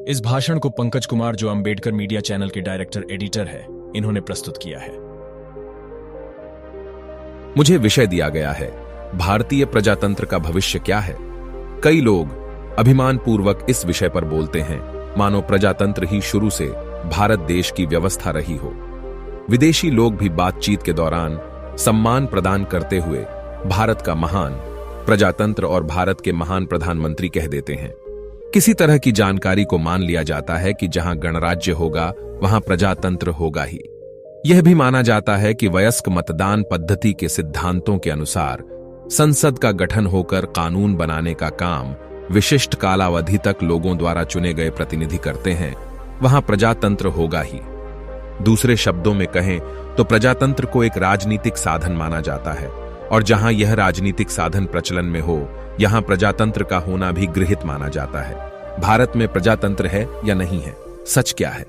इस भाषण को पंकज कुमार, जो अंबेडकर मीडिया चैनल के डायरेक्टर एडिटर है, इन्होंने प्रस्तुत किया है। मुझे विषय दिया गया है, भारतीय प्रजातंत्र का भविष्य क्या है। कई लोग अभिमान पूर्वक इस विषय पर बोलते हैं मानो प्रजातंत्र ही शुरू से भारत देश की व्यवस्था रही हो। विदेशी लोग भी बातचीत के दौरान सम्मान प्रदान करते हुए भारत का महान प्रजातंत्र और भारत के महान प्रधानमंत्री कह देते हैं। किसी तरह की जानकारी को मान लिया जाता है कि जहां गणराज्य होगा वहां प्रजातंत्र होगा ही। यह भी माना जाता है कि वयस्क मतदान पद्धति के सिद्धांतों के अनुसार संसद का गठन होकर कानून बनाने का काम विशिष्ट कालावधि तक लोगों द्वारा चुने गए प्रतिनिधि करते हैं, वहां प्रजातंत्र होगा ही। दूसरे शब्दों में कहें तो प्रजातंत्र को एक राजनीतिक साधन माना जाता है, और जहां यह राजनीतिक साधन प्रचलन में हो यहां प्रजातंत्र का होना भी गृहीत माना जाता है। भारत में प्रजातंत्र है या नहीं है, सच क्या है?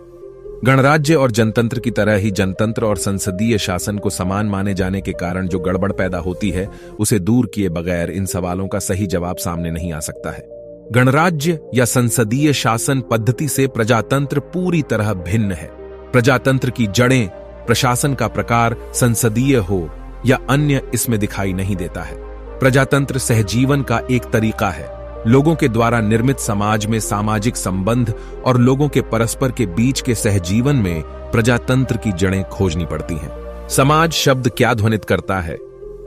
गणराज्य और जनतंत्र की तरह ही जनतंत्र और संसदीय शासन को समान माने जाने के कारण जो गड़बड़ पैदा होती है, उसे दूर किए बगैर इन सवालों का सही जवाब सामने नहीं आ सकता है। गणराज्य या संसदीय शासन पद्धति से प्रजातंत्र पूरी तरह भिन्न है। प्रजातंत्र की जड़ें, प्रशासन का प्रकार संसदीय हो या अन्य इसमें दिखाई नहीं देता है। प्रजातंत्र सहजीवन का एक तरीका है। लोगों के द्वारा निर्मित समाज में सामाजिक संबंध और लोगों के परस्पर के बीच के सहजीवन में प्रजातंत्र की जड़ें खोजनी पड़ती हैं। समाज शब्द क्या ध्वनित करता है?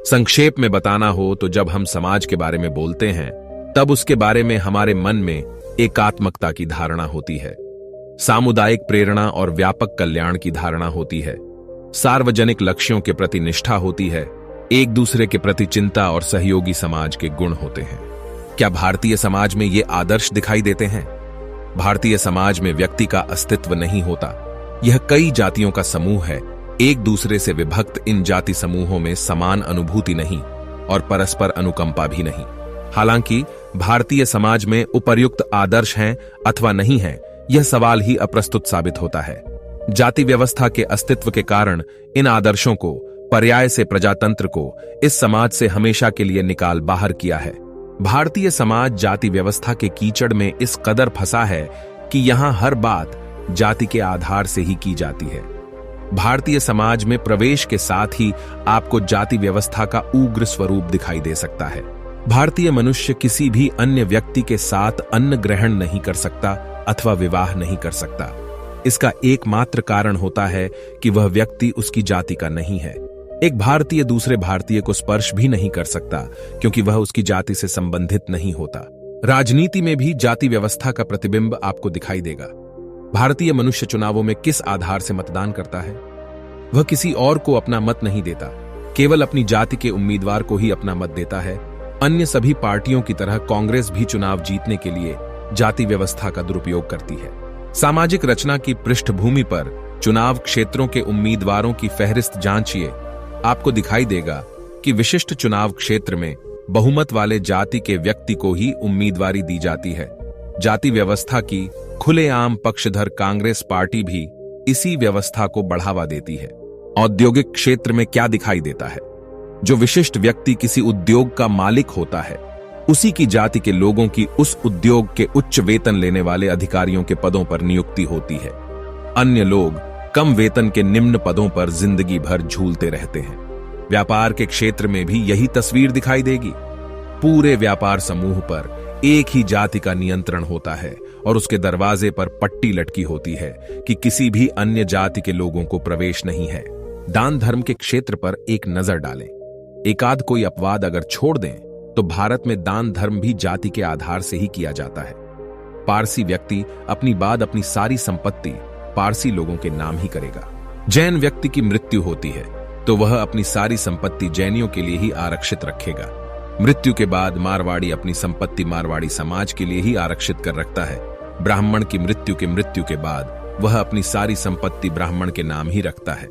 संक्षेप में बताना हो तो जब हम समाज के बारे में बोलते हैं तब उसके बारे में हमारे मन में एकात्मकता की धारणा होती है, सामुदायिक प्रेरणा और व्यापक कल्याण की धारणा होती है, सार्वजनिक लक्ष्यों के प्रति निष्ठा होती है, एक दूसरे के प्रति चिंता और सहयोगी समाज के गुण होते हैं। क्या भारतीय समाज में ये आदर्श दिखाई देते हैं? भारतीय समाज में व्यक्ति का अस्तित्व नहीं होता। यह कई जातियों का समूह है। एक दूसरे से विभक्त इन जाति समूहों में समान अनुभूति नहीं और परस्पर अनुकंपा भी नहीं। हालांकि भारतीय समाज में उपर्युक्त आदर्श हैं अथवा नहीं हैं, यह सवाल ही अप्रस्तुत साबित होता है। जाति व्यवस्था के अस्तित्व के कारण इन आदर्शों को, पर्याय से प्रजातंत्र को, इस समाज से हमेशा के लिए निकाल बाहर किया है। भारतीय समाज जाति व्यवस्था के कीचड़ में इस कदर फंसा है कि यहां हर बात जाति के आधार से ही की जाती है। भारतीय समाज में प्रवेश के साथ ही आपको जाति व्यवस्था का उग्र स्वरूप दिखाई दे सकता है। भारतीय मनुष्य किसी भी अन्य व्यक्ति के साथ अन्न ग्रहण नहीं कर सकता अथवा विवाह नहीं कर सकता। इसका एकमात्र कारण होता है कि वह व्यक्ति उसकी जाति का नहीं है। एक भारतीय दूसरे भारतीय को स्पर्श भी नहीं कर सकता क्योंकि वह उसकी जाति से संबंधित नहीं होता। राजनीति में भी जाति व्यवस्था का प्रतिबिंब आपको दिखाई देगा। भारतीय मनुष्य चुनावों में किस आधार से मतदान करता है? वह किसी और को अपना मत नहीं देता, केवल अपनी जाति के उम्मीदवार को ही अपना मत देता है। अन्य सभी पार्टियों की तरह कांग्रेस भी चुनाव जीतने के लिए जाति व्यवस्था का दुरुपयोग करती है। सामाजिक रचना की पृष्ठभूमि पर चुनाव क्षेत्रों के उम्मीदवारों की फहरिस्त जांचिए, आपको दिखाई देगा कि विशिष्ट चुनाव क्षेत्र में बहुमत वाले जाति के व्यक्ति को ही उम्मीदवारी दी जाती है। जाति व्यवस्था की खुलेआम पक्षधर कांग्रेस पार्टी भी इसी व्यवस्था को बढ़ावा देती है। औद्योगिक क्षेत्र में क्या दिखाई देता है? जो विशिष्ट व्यक्ति किसी उद्योग का मालिक होता है, उसी की जाति के लोगों की उस उद्योग के उच्च वेतन लेने वाले अधिकारियों के पदों पर नियुक्ति होती है। अन्य लोग कम वेतन के निम्न पदों पर जिंदगी भर झूलते रहते हैं। व्यापार के क्षेत्र में भी यही तस्वीर दिखाई देगी। पूरे व्यापार समूह पर एक ही जाति का नियंत्रण होता है और उसके दरवाजे पर पट्टी लटकी होती है कि किसी भी अन्य जाति के लोगों को प्रवेश नहीं है। दान धर्म के क्षेत्र पर एक नजर डालें। एकाध कोई अपवाद अगर छोड़ दें तो भारत में दान धर्म भी जाति के आधार से ही किया जाता है। पारसी व्यक्ति अपनी बाद अपनी सारी संपत्ति पारसी लोगों के नाम ही करेगा। जैन व्यक्ति की मृत्यु होती है तो वह अपनी सारी संपत्ति जैनियों के लिए ही आरक्षित रखेगा। मृत्यु के बाद मारवाड़ी अपनी संपत्ति मारवाड़ी समाज के लिए ही आरक्षित कर रखता है। ब्राह्मण की मृत्यु के बाद वह अपनी सारी संपत्ति ब्राह्मण के नाम ही रखता है।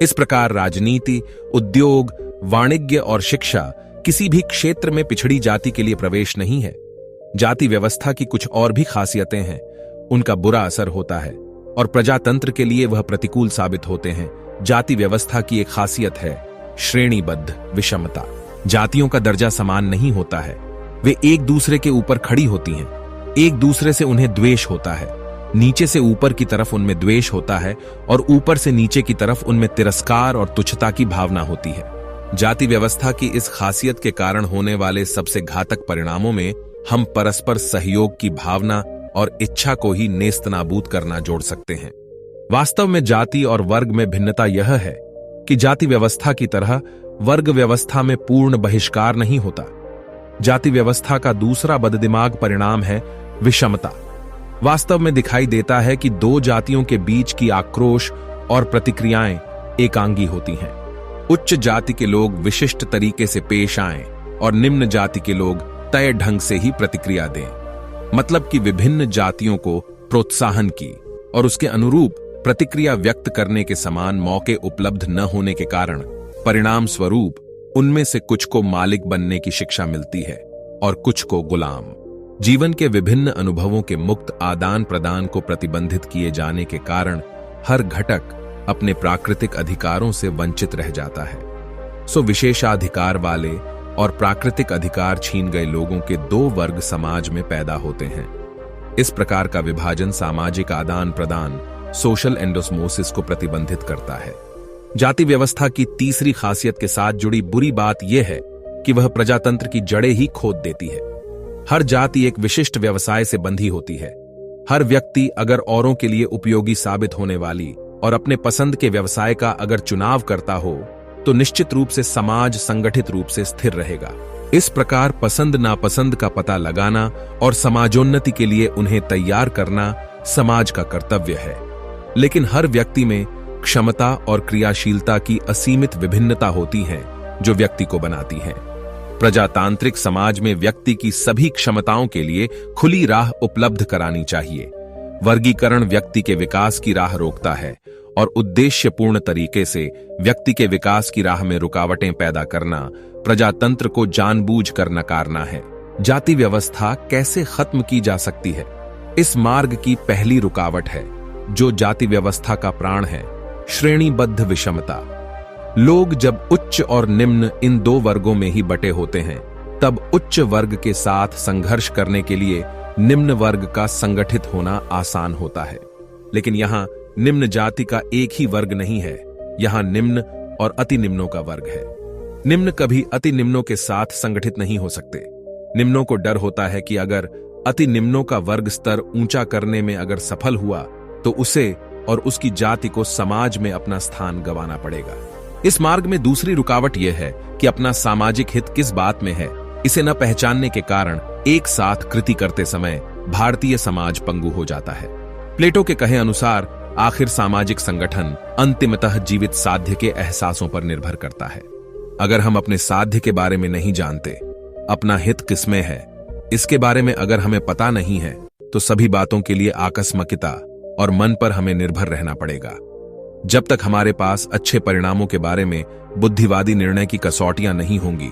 इस प्रकार राजनीति, उद्योग, वाणिज्य और शिक्षा किसी भी क्षेत्र में पिछड़ी जाति के लिए प्रवेश नहीं है। जाति व्यवस्था की कुछ और भी खासियतें हैं, उनका बुरा असर होता है और प्रजातंत्र के लिए वह प्रतिकूल साबित होते हैं। जाति व्यवस्था की एक खासियत है श्रेणीबद्ध विषमता। जातियों का दर्जा समान नहीं होता है, वे एक दूसरे के ऊपर खड़ी होती हैं, एक दूसरे से उन्हें द्वेष होता है। नीचे से ऊपर की तरफ उनमें द्वेष होता है और ऊपर से नीचे की तरफ उनमें तिरस्कार और तुच्छता की भावना होती है। जाति व्यवस्था की इस खासियत के कारण होने वाले सबसे घातक परिणामों में हम परस्पर सहयोग की भावना और इच्छा को ही नेस्तनाबूद करना जोड़ सकते हैं। वास्तव में जाति और वर्ग में भिन्नता यह है कि जाति व्यवस्था की तरह वर्ग व्यवस्था में पूर्ण बहिष्कार नहीं होता। जाति व्यवस्था का दूसरा बददिमाग परिणाम है विषमता। वास्तव में दिखाई देता है कि दो जातियों के बीच की आक्रोश और प्रतिक्रियाएं एकांगी होती हैं। उच्च जाति के लोग विशिष्ट तरीके से पेश आएं और निम्न जाति के लोग तय ढंग से ही प्रतिक्रिया दें। मतलब कि विभिन्न जातियों को प्रोत्साहन की और उसके अनुरूप प्रतिक्रिया व्यक्त करने के समान मौके उपलब्ध न होने के कारण परिणाम स्वरूप उनमें से कुछ को मालिक बनने की शिक्षा मिलती है और कुछ को गुलाम। जीवन के विभिन्न अनुभवों के मुक्त आदान प्रदान को प्रतिबंधित किए जाने के कारण हर घटक अपने प्राकृतिक अधिकारों से वंचित रह जाता है। सो विशेषाधिकार वाले और प्राकृतिक अधिकार छीन गए लोगों के दो वर्ग समाज में पैदा होते हैं। इस प्रकार का विभाजन सामाजिक आदान प्रदान सोशल एंडोस्मोसिस को प्रतिबंधित करता है। जाति व्यवस्था की तीसरी खासियत के साथ जुड़ी बुरी बात यह है कि वह प्रजातंत्र की जड़ें ही खोद देती है। हर जाति एक विशिष्ट व्यवसाय से बंधी होती है। हर व्यक्ति अगर औरों के लिए उपयोगी साबित होने वाली और अपने पसंद के व्यवसाय का अगर चुनाव करता हो तो निश्चित रूप से समाज संगठित रूप से स्थिर रहेगा। इस प्रकार पसंद नापसंद का पता लगाना और समाजोन्नति के लिए उन्हें तैयार करना समाज का कर्तव्य है। लेकिन हर व्यक्ति में क्षमता और क्रियाशीलता की असीमित विभिन्नता होती है जो व्यक्ति को बनाती है। प्रजातांत्रिक समाज में व्यक्ति की सभी क्षमताओं के लिए खुली राह उपलब्ध करानी चाहिए। वर्गीकरण व्यक्ति के विकास की राह रोकता है और उद्देश्यपूर्ण तरीके से व्यक्ति के विकास की राह में रुकावटें पैदा करना प्रजातंत्र को जानबूझकर नकारना है। जाति व्यवस्था कैसे खत्म की जा सकती है? इस मार्ग की पहली रुकावट है जो जाति व्यवस्था का प्राण है, श्रेणीबद्ध विषमता। लोग जब उच्च और निम्न इन दो वर्गों में ही बटे होते हैं तब उच्च वर्ग के साथ संघर्ष करने के लिए निम्न वर्ग का संगठित होना आसान होता है। लेकिन यहाँ निम्न जाति का एक ही वर्ग नहीं है, यहाँ निम्न और अति निम्नों का वर्ग है। निम्न कभी अति निम्नों के साथ संगठित नहीं हो सकते। निम्नों को डर होता है कि अगर अति निम्नों का वर्ग स्तर ऊंचा करने में अगर सफल हुआ तो उसे और उसकी जाति को समाज में अपना स्थान गंवाना पड़ेगा। इस मार्ग में दूसरी रुकावट यह है कि अपना सामाजिक हित किस बात में है, इसे न पहचानने के कारण एक साथ कृति करते समय भारतीय समाज पंगु हो जाता है। प्लेटो के कहे अनुसार आखिर सामाजिक संगठन अंतिमतः जीवित साध्य के एहसासों पर निर्भर करता है। अगर हम अपने साध्य के बारे में नहीं जानते, अपना हित किसमें है, इसके बारे में अगर हमें पता नहीं है, तो सभी बातों के लिए आकस्मिकता और मन पर हमें निर्भर रहना पड़ेगा। जब तक हमारे पास अच्छे परिणामों के बारे में बुद्धिवादी निर्णय की कसौटियां नहीं होंगी,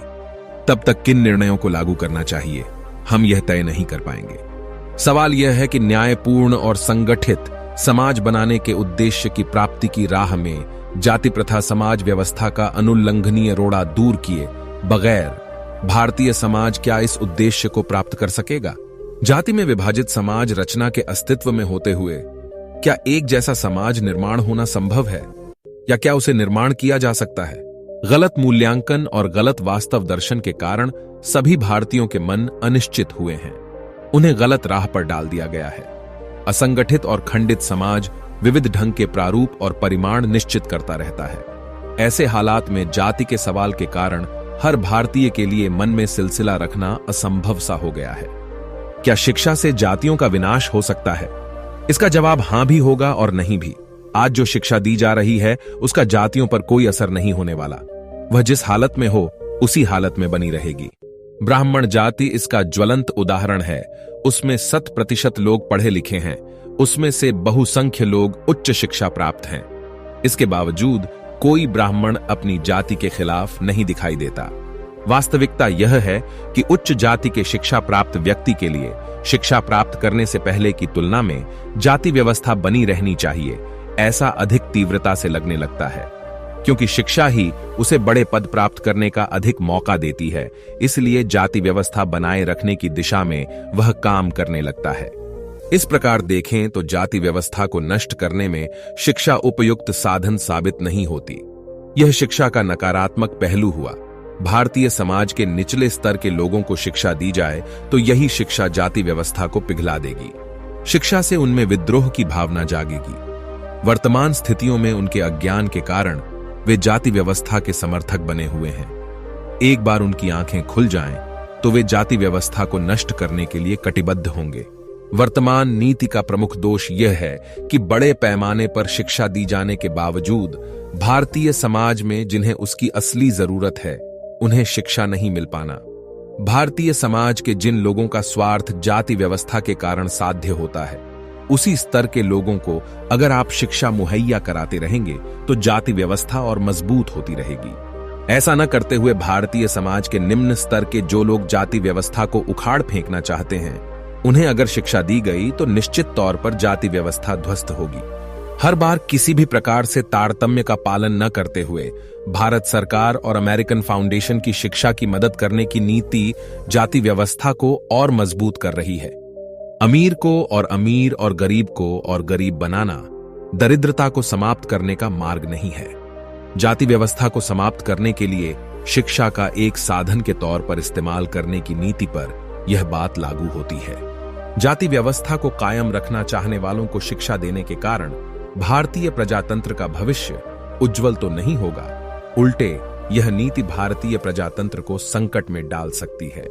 तब तक किन निर्णयों को लागू करना चाहिए, हम यह तय नहीं कर पाएंगे। सवाल यह है कि न्यायपूर्ण और संगठित समाज बनाने के उद्देश्य की प्राप्ति की राह में जाति प्रथा समाज व्यवस्था का अनुल्लंघनीय रोड़ा दूर किए बगैर भारतीय समाज क्या इस उद्देश्य को प्राप्त कर सकेगा? जाति में विभाजित समाज रचना के अस्तित्व में होते हुए क्या एक जैसा समाज निर्माण होना संभव है, या क्या उसे निर्माण किया जा सकता है? गलत मूल्यांकन और गलत वास्तव दर्शन के कारण सभी भारतीयों के मन अनिश्चित हुए हैं। उन्हें गलत राह पर डाल दिया गया है। असंगठित और खंडित समाज विविध ढंग के प्रारूप और परिमाण निश्चित करता रहता है। ऐसे हालात में जाति के सवाल के कारण हर भारतीय के लिए मन में सिलसिला रखना असंभव सा हो गया है। क्या शिक्षा से जातियों का विनाश हो सकता है? इसका जवाब हां भी होगा और नहीं भी। आज जो शिक्षा दी जा रही है उसका जातियों पर कोई असर नहीं होने वाला। वह जिस हालत में हो उसी हालत में बनी रहेगी। ब्राह्मण जाति इसका ज्वलंत उदाहरण है। उसमें 100% लोग पढ़े लिखे हैं, उसमें से बहुसंख्य लोग उच्च शिक्षा प्राप्त हैं। इसके बावजूद कोई ब्राह्मण अपनी जाति के खिलाफ नहीं दिखाई देता। वास्तविकता यह है कि उच्च जाति के शिक्षा प्राप्त व्यक्ति के लिए शिक्षा प्राप्त करने से पहले की तुलना में जाति व्यवस्था बनी रहनी चाहिए, ऐसा अधिक तीव्रता से लगने लगता है, क्योंकि शिक्षा ही उसे बड़े पद प्राप्त करने का अधिक मौका देती है। इसलिए जाति व्यवस्था बनाए रखने की दिशा में वह काम करने लगता है। इस प्रकार देखें तो जाति व्यवस्था को नष्ट करने में शिक्षा उपयुक्त साधन साबित नहीं होती। यह शिक्षा का नकारात्मक पहलू हुआ। भारतीय समाज के निचले स्तर के लोगों को शिक्षा दी जाए तो यही शिक्षा जाति व्यवस्था को पिघला देगी। शिक्षा से उनमें विद्रोह की भावना जागेगी। वर्तमान स्थितियों में उनके अज्ञान के कारण वे जाति व्यवस्था के समर्थक बने हुए हैं। एक बार उनकी आंखें खुल जाएं, तो वे जाति व्यवस्था को नष्ट करने के लिए कटिबद्ध होंगे। वर्तमान नीति का प्रमुख दोष यह है कि बड़े पैमाने पर शिक्षा दी जाने के बावजूद भारतीय समाज में जिन्हें उसकी असली जरूरत है, उन्हें शिक्षा नहीं मिल पाना। भारतीय समाज के जिन लोगों का स्वार्थ जाति व्यवस्था के कारण साध्य होता है, उसी स्तर के लोगों को अगर आप शिक्षा मुहैया कराते रहेंगे तो जाति व्यवस्था और मजबूत होती रहेगी। ऐसा न करते हुए भारतीय समाज के निम्न स्तर के जो लोग जाति व्यवस्था को उखाड़ फेंकना चाहते हैं, उन्हें अगर शिक्षा दी गई तो निश्चित तौर पर जाति व्यवस्था ध्वस्त होगी। हर बार किसी भी प्रकार से तारतम्य का पालन न करते हुए भारत सरकार और अमेरिकन फाउंडेशन की शिक्षा की मदद करने की नीति जाति व्यवस्था को और मजबूत कर रही है। अमीर को और अमीर और गरीब को और गरीब बनाना दरिद्रता को समाप्त करने का मार्ग नहीं है। जाति व्यवस्था को समाप्त करने के लिए शिक्षा का एक साधन के तौर पर इस्तेमाल करने की नीति पर यह बात लागू होती है। जाति व्यवस्था को कायम रखना चाहने वालों को शिक्षा देने के कारण भारतीय प्रजातंत्र का भविष्य उज्जवल तो नहीं होगा, उल्टे यह नीति भारतीय प्रजातंत्र को संकट में डाल सकती है।